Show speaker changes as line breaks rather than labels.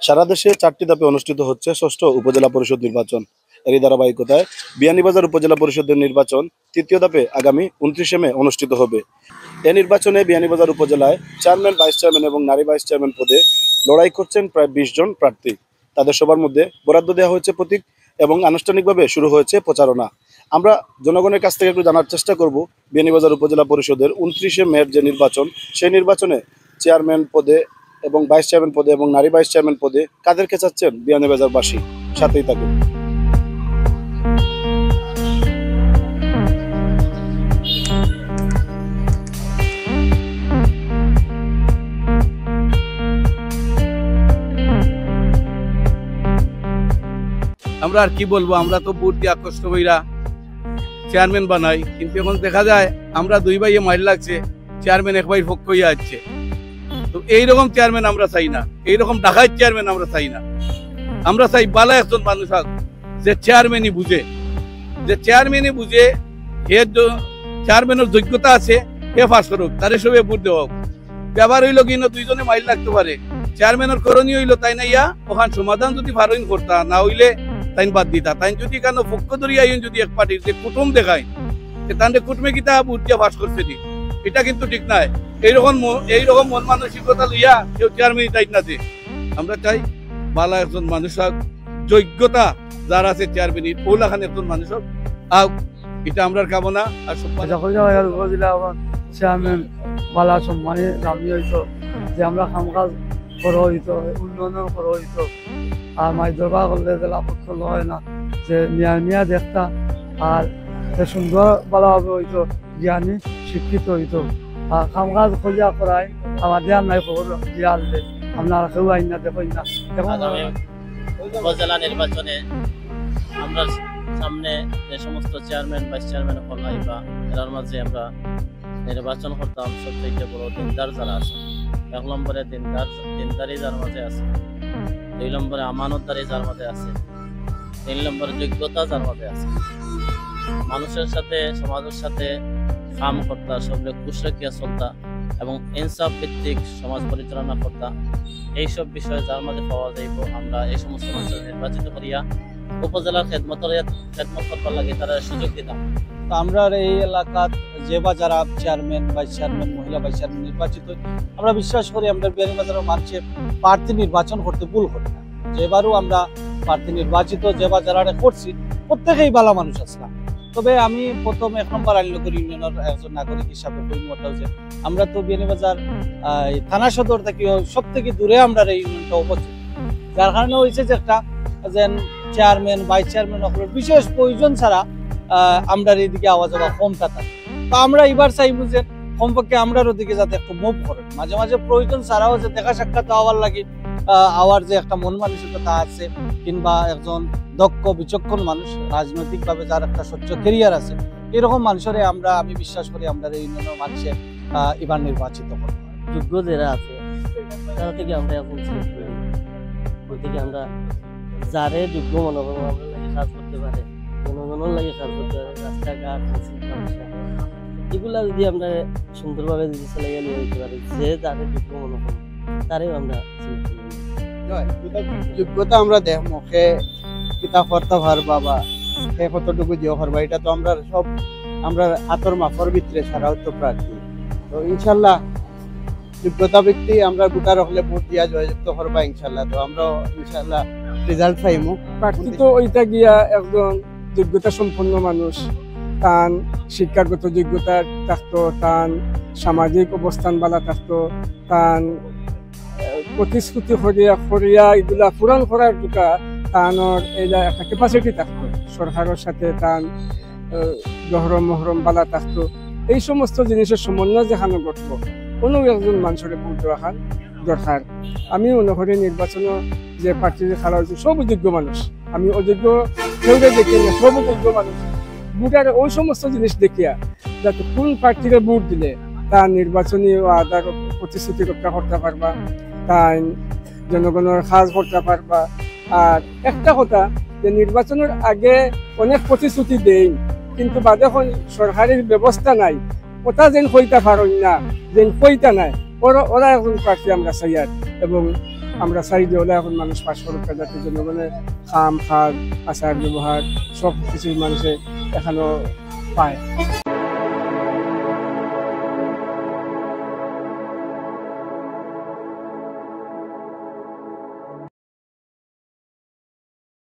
সারা দেশে 4টি ধাপে অনুষ্ঠিত হচ্ছে ষষ্ঠ উপজেলা পরিষদ নির্বাচন। এরই ধারাবাহিকতায় বিয়ানীবাজার উপজেলা পরিষদের নির্বাচন 3য় ধাপে আগামী 29 মে অনুষ্ঠিত হবে। এই নির্বাচনে বিয়ানীবাজার উপজেলায় চেয়ারম্যান, ভাইস চেয়ারম্যান এবং নারী ভাইস চেয়ারম্যান পদে লড়াই করছেন প্রায় 20 জন প্রার্থী। তাদের সবার মধ্যে বরাদ্দ দেওয়া হয়েছে প্রতীক এবং আনুষ্ঠানিকভাবে শুরু হয়েছে প্রচারণা। আমরা জনগণের কাছ থেকে একটু জানার চেষ্টা করব বিয়ানীবাজার উপজেলা পরিষদের 29 মের যে নির্বাচন, সেই নির্বাচনে চেয়ারম্যান পদে এবং ভাইস চেয়ারম্যান পদে এবং নারী ভাইস চেয়ারম্যান পদে কাদেরকে চাচ্ছেন বিয়ানীবাজারবাসী। সাথেই থাকুন।
আমরা আর কি বলবো, আমরা তো ভোট দিয়া কষ্ট কইরা চেয়ারম্যান বানাই, কিন্তু এখন দেখা যায় আমরা দুই ভাইয়ে মাইল লাগছে, চেয়ারম্যান এক ভাইয়ের পক্ষ হইয়া আসছে। তো এইরকম চেয়ারম্যান আমরা চাই না, এইরকম ডাকাত চেয়ারম্যান আমরা চাই না। আমরা চাই বালা একজন মানুষ হোক যে চেয়ারম্যানই বুঝে, চেয়ারম্যানের যোগ্যতা আছে, হে পাস করুক, তারে সবে ভোট দেওয়া হোক। ব্যবহার হইলো কি না দুইজনে মাইল লাগতে পারে, চেয়ারম্যানের করণীয় হইলো তাই না ইয়া ওখান সমাধান যদি ফারইন করতা, না হইলে তাইন বাদ দিতা। তাই যদি কেন পক্ষ ধরিয়া যদি এক পার্টির যে কুটুম দেখায় তাহলে কুটুমে কিতা ভোট দিয়া পাস করছে নি, এটা কিন্তু ঠিক নাই। এইরকম মন মানসিকতা লইয়া কেউ চেয়ারম্যান দায়িত্ব না দে। আমরা চাই বালা একজন মানুষ হোক, যোগ্যতা যার আছে চেয়ারম্যান ওলাখান একজন মানুষ হোক, এটা আমরা কামনা। আর
চেয়ারম্যান বালা সম্মানে দামি হইতো যে আমরা কামকাজ করা হইতো, উন্নয়ন করা হইতো। আর মাই দরবার করলে জেলা পক্ষ হয় না যে নিয়া দেখতা, আর সুন্দর ভালোভাবে হইতো, জ্ঞানী শিক্ষিত হইতো। আর কামকাজ খোঁজা করাই আমার দেয়ার নাই, খবর দিয়া আনলে আপনারা কেউ আইন না দেখেন না।
উপজেলা নির্বাচনে আমরা সামনে যে সমস্ত চেয়ারম্যান, ভাইস চেয়ারম্যান হল আইবা, এর মাঝে আমরা নির্বাচন করতাম। সবথেকে বড় দিনদার যারা আছে, 1 নম্বরে দিনদারি যার মাঝে আছে, 2 নম্বরে আমানতদারি যার মাঝে আছে, 3 নম্বরে যোগ্যতা যার মাঝে আছে, মানুষের সাথে সমাজের সাথে কাম করতা, সবলে খুশ রাখিয়া চলতা এবং ইনসাফ ভিত্তিক সমাজ পরিচালনা করতা, এইসব বিষয়ে যার মাঝে পাওয়া যাইব। আমরা এই সমস্ত মানুষের নির্বাচিত করিয়া উপজেলার খেদমত করবার লাগে তারা সুযোগ দিতাম।
তো আমরা এই এলাকাত যে বা যারা চেয়ারম্যান, ভাইস চেয়ারম্যান, মহিলা ভাইস চেয়ারম্যান নির্বাচিত, আমরা বিশ্বাস করি আমরা বিয়ানীবাজারের মানুষের প্রার্থী নির্বাচন করতে ভুল করি না। যেবারও আমরা প্রার্থী নির্বাচিত যে বা যারা করছি প্রত্যেকেই ভালো মানুষ আসলাম। তবে আমি প্রথম 1 নম্বর আলীনগর ইউনিয়নের একজন নাগরিক হিসাবে কইমটা যে আমরা তো বিয়ানীবাজার থানা সদর থেকে সব থেকে দূরে আমরা এই ইউনিয়নটা অবস্থিত, যার কারণে হয়েছে যে একটা যেন চেয়ারম্যান, ভাইস চেয়ারম্যান সকলের বিশেষ প্রয়োজন ছাড়া আমরা এইদিকে আওয়াজ হওয়া কম থাকে। তো আমরা এবার চাইবো যে কমপক্ষে আমরার ওদিকে যাতে একটু মুভ করেন, মাঝে মাঝে প্রয়োজন ছাড়াও যে দেখা সাক্ষাৎ হওয়ার লাগে আওয়ার যে একটা মন মানসিকতা আছে, কিংবা একজন দক্ষ বিচক্ষণ মানুষ রাজনৈতিকভাবে যার একটা স্বচ্ছ ক্যারিয়ার আছে, এরকম মানুষের আমি বিশ্বাস করি আমরা এই ইউনিয়নের মানুষের এবার নির্বাচিত করব।
যোগ্য যারা আছে তারা থেকে আমরা এখন আমরা যারে যোগ্য মনে করবো আমরা লাগে কাজ করতে পারে, জনগণের লাগে কাজ করতে পারে, রাস্তাঘাট এগুলা যদি আমরা সুন্দরভাবে যদি চালিয়ে নিয়ে যেতে পারি, যে যারে যোগ্য মনে করবো তারেও আমরা
যোগ্যতা আমরা দেখ মুখে কিতাব করতে পারবা বা কতটুকু দিও পারবা, এটা তো আমরা সব আমরা হাতর মাফর ভিতরে ছাড়াও তো প্রার্থী। তো ইনশাল্লাহ যোগ্যতা ব্যক্তি আমরা গোটা রাখলে ভোট দিয়া জয়যুক্ত করবা ইনশাল্লাহ। তো আমরা ইনশাল্লাহ রেজাল্ট পাইমু।
প্রার্থী তো ওইটা গিয়া একজন যোগ্যতা সম্পন্ন মানুষ, তার শিক্ষাগত যোগ্যতা থাকতো, তার সামাজিক অবস্থান বালা থাকতো, তার প্রতিশ্রুতি করিয়া এগুলা পূরণ করার দুটা তানোর এইটা একটা ক্যাপাসিটি থাকতো, সরকারের সাথে তার গহরম মহরম বালা থাকতো। এই সমস্ত জিনিসের সমন্বয় যেখানে ঘটবো, কোনো একজন মানুষের ভোট দেওয়া দরকার। আমি মনে করি নির্বাচনে যে প্রার্থী খেলা হয়েছে সব যোগ্য মানুষ, আমি অযোগ্য কেউকে দেখি না, সব যোগ্য মানুষ। ভোটার ওই সমস্ত জিনিস দেখিয়া যাতে কোন প্রার্থীকে ভোট দিলে তার নির্বাচনী আদার প্রতিশ্রুতি রক্ষা করতে পারবা, তাই জনগণের কাজ করতে পারবা। আর একটা কথা যে নির্বাচনের আগে অনেক প্রতিশ্রুতি দেই, কিন্তু বাদে সরকারি ব্যবস্থা নাই, ওটা যেন হইতে পারেন না, যেন হইতা নাই, ওরা এখন প্রার্থী আমরা চাই। এবং আমরা চাই যে হলে এখন মানুষ পাশ করুক, যাতে জনগণের খাম খাদ আচার ব্যবহার সব কিছু মানুষে এখানেও পায়।